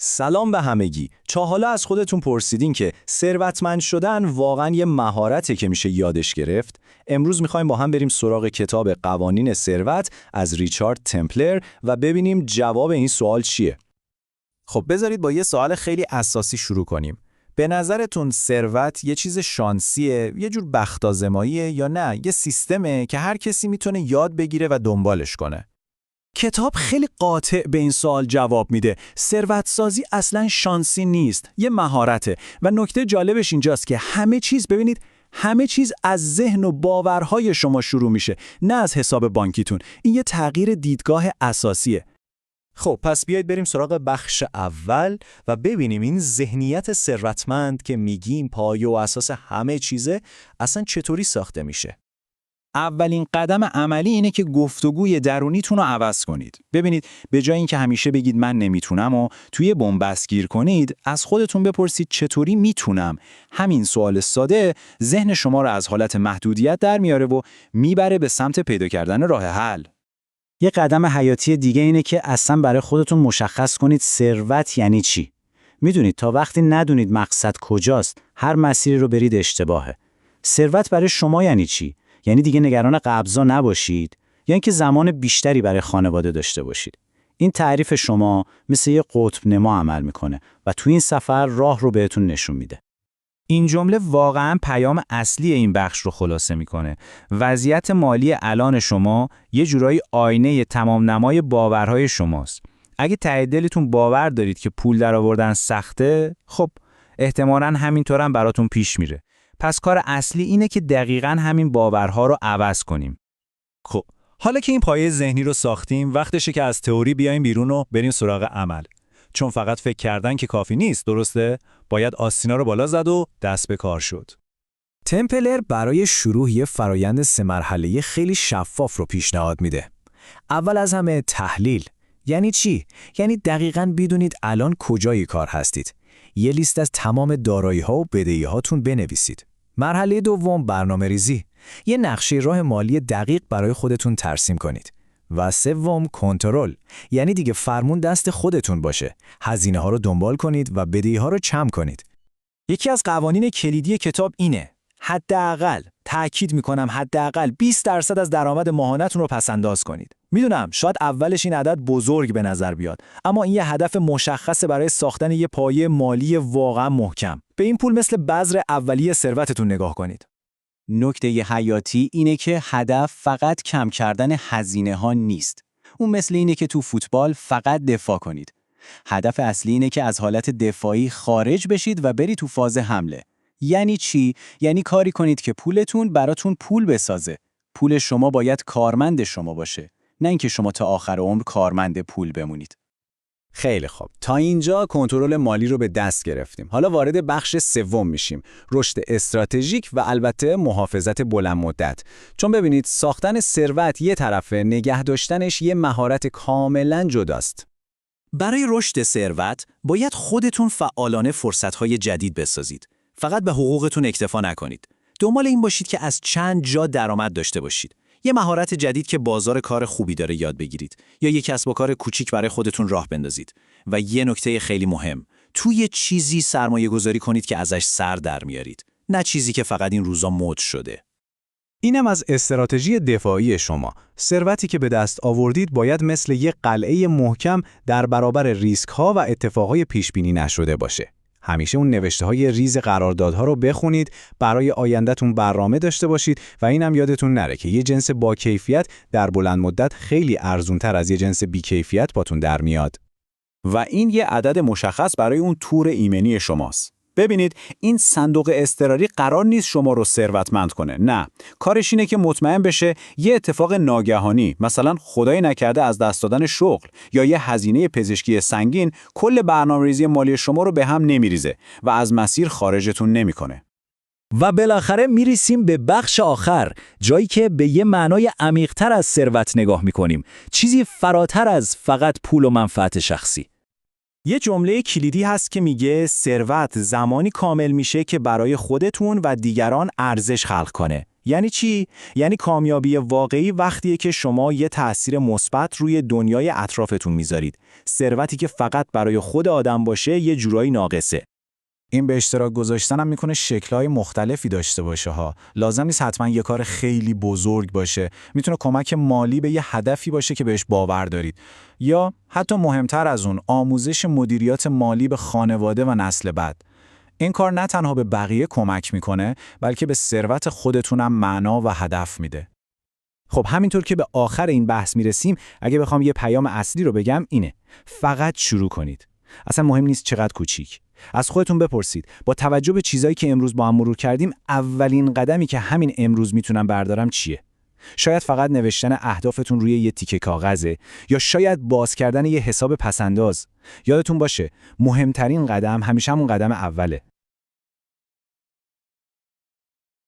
سلام به همگی. تا حالا از خودتون پرسیدین که ثروتمند شدن واقعا یه مهارته که میشه یادش گرفت؟ امروز میخوایم با هم بریم سراغ کتاب قوانین ثروت از ریچارد تمپلر و ببینیم جواب این سوال چیه. خب بذارید با یه سوال خیلی اساسی شروع کنیم. به نظرتون ثروت یه چیز شانسیه، یه جور بخت‌آزماییه یا نه یه سیستمه که هر کسی میتونه یاد بگیره و دنبالش کنه؟ کتاب خیلی قاطع به این سوال جواب میده. ثروت‌سازی اصلاً شانسی نیست، یه مهارته. و نکته جالبش اینجاست که همه چیز از ذهن و باورهای شما شروع میشه، نه از حساب بانکیتون. این یه تغییر دیدگاه اساسیه. خب پس بیایید بریم سراغ بخش اول و ببینیم این ذهنیت ثروتمند که میگیم پایه و اساس همه چیزه اصلا چطوری ساخته میشه. اولین قدم عملی اینه که گفتگوی درونیتون رو عوض کنید. ببینید، به جای اینکه همیشه بگید من نمیتونم و توی بن‌بست گیر کنید، از خودتون بپرسید چطوری میتونم. همین سوال ساده ذهن شما رو از حالت محدودیت در میاره و میبره به سمت پیدا کردن راه حل. یه قدم حیاتی دیگه اینه که اصلا برای خودتون مشخص کنید ثروت یعنی چی. میدونید تا وقتی ندونید مقصد کجاست، هر مسیری رو برید اشتباهه. ثروت برای شما یعنی چی؟ یعنی دیگه نگران قبضا نباشید یا اینکه زمان بیشتری برای خانواده داشته باشید. این تعریف شما مثل یه قطب نما عمل میکنه و تو این سفر راه رو بهتون نشون میده. این جمله واقعاً پیام اصلی این بخش رو خلاصه میکنه. وضعیت مالی الان شما یه جورایی آینه تمام نمای باورهای شماست. اگه ته دلتون باور دارید که پول درآوردن سخته، خب احتمالاً همینطور هم براتون پیش میره. پس کار اصلی اینه که دقیقاً همین باورها رو عوض کنیم. خب حالا که این پایه ذهنی رو ساختیم، وقتشه که از تئوری بیایم بیرون و بریم سراغ عمل. چون فقط فکر کردن که کافی نیست، درسته؟ باید آستینا رو بالا زد و دست به کار شد. تمپلر برای شروع یه فرایند 3 مرحله‌ای خیلی شفاف رو پیشنهاد میده. اول از همه تحلیل. یعنی چی؟ یعنی دقیقاً بدونید الان کجای کار هستید. یه لیست از تمام دارایی‌ها و بدهی‌هاتون بنویسید. مرحله دوم برنامه‌ریزی. یه نقشه راه مالی دقیق برای خودتون ترسیم کنید. و سوم کنترل. یعنی دیگه فرمون دست خودتون باشه. هزینه‌ها رو دنبال کنید و بدهی‌ها رو کم کنید. یکی از قوانین کلیدی کتاب اینه: حداقل، تأکید میکنم حداقل 20% از درآمد ماهانه‌تون رو پس‌انداز کنید. میدونم شاید اولش این عدد بزرگ به نظر بیاد، اما این یه هدف مشخصه برای ساختن یه پایه مالی واقعا محکم. به این پول مثل بذر اولیه ثروتتون نگاه کنید. نکته حیاتی اینه که هدف فقط کم کردن هزینه‌ها نیست. اون مثل اینه که تو فوتبال فقط دفاع کنید. هدف اصلی اینه که از حالت دفاعی خارج بشید و برید تو فاز حمله. یعنی چی؟ یعنی کاری کنید که پولتون براتون پول بسازه. پول شما باید کارمند شما باشه، نه اینکه شما تا آخر عمر کارمند پول بمونید. خیلی خوب. تا اینجا کنترل مالی رو به دست گرفتیم. حالا وارد بخش سوم میشیم. رشد استراتژیک و البته محافظت بلند مدت. چون ببینید ساختن ثروت یه طرفه، نگه داشتنش یه مهارت کاملا جداست. برای رشد ثروت باید خودتون فعالانه فرصت‌های جدید بسازید. فقط به حقوقتون اکتفا نکنید. دنبال این باشید که از چند جا درآمد داشته باشید. یه مهارت جدید که بازار کار خوبی داره یاد بگیرید یا یک کسب و کار کوچیک برای خودتون راه بندازید. و یه نکته خیلی مهم، توی چیزی سرمایه گذاری کنید که ازش سر در میارید، نه چیزی که فقط این روزا مد شده. اینم از استراتژی دفاعی شما. ثروتی که به دست آوردید باید مثل یک قلعه محکم در برابر ریسک‌ها و اتفاقای پیش‌بینی نشده باشه. همیشه اون نوشته‌های ریز قراردادها رو بخونید، برای آینده‌تون برنامه داشته باشید و اینم یادتون نره که یه جنس با کیفیت در بلند مدت خیلی ارزان‌تر از یه جنس بی کیفیت باتون در میاد. و این یه عدد مشخص برای اون تور ایمنی شماست. ببینید، این صندوق اضطراری قرار نیست شما رو ثروتمند کنه. نه، کارش اینه که مطمئن بشه یه اتفاق ناگهانی، مثلا خدای نکرده از دست دادن شغل یا یه هزینه پزشکی سنگین، کل برنامه‌ریزی مالی شما رو به هم نمیریزه و از مسیر خارجتون نمیکنه. و بالاخره میرسیم به بخش آخر، جایی که به یه معنای عمیق‌تر از ثروت نگاه میکنیم، چیزی فراتر از فقط پول و منفعت شخصی. یه جمله کلیدی هست که میگه ثروت زمانی کامل میشه که برای خودتون و دیگران ارزش خلق کنه. یعنی چی؟ یعنی کامیابی واقعی وقتیه که شما یه تأثیر مثبت روی دنیای اطرافتون میذارید. ثروتی که فقط برای خود آدم باشه یه جورایی ناقصه. این به اشتراک گذاشتن هم میکنه شکل‌های مختلفی داشته باشه ها. لازم نیست حتما یه کار خیلی بزرگ باشه. میتونه کمک مالی به یه هدفی باشه که بهش باور دارید. یا حتی مهمتر از اون، آموزش مدیریت مالی به خانواده و نسل بعد. این کار نه تنها به بقیه کمک میکنه، بلکه به ثروت خودتونم معنا و هدف میده. خب همینطور که به آخر این بحث میرسیم، اگه بخوام یه پیام اصلی رو بگم اینه: فقط شروع کنید. اصلا مهم نیست چقدر کوچیک. از خودتون بپرسید با توجه به چیزایی که امروز با هم مرور کردیم، اولین قدمی که همین امروز میتونم بردارم چیه؟ شاید فقط نوشتن اهدافتون روی یه تیکه کاغذه، یا شاید باز کردن یه حساب پسنداز. یادتون باشه مهمترین قدم همیشه همون قدم اوله.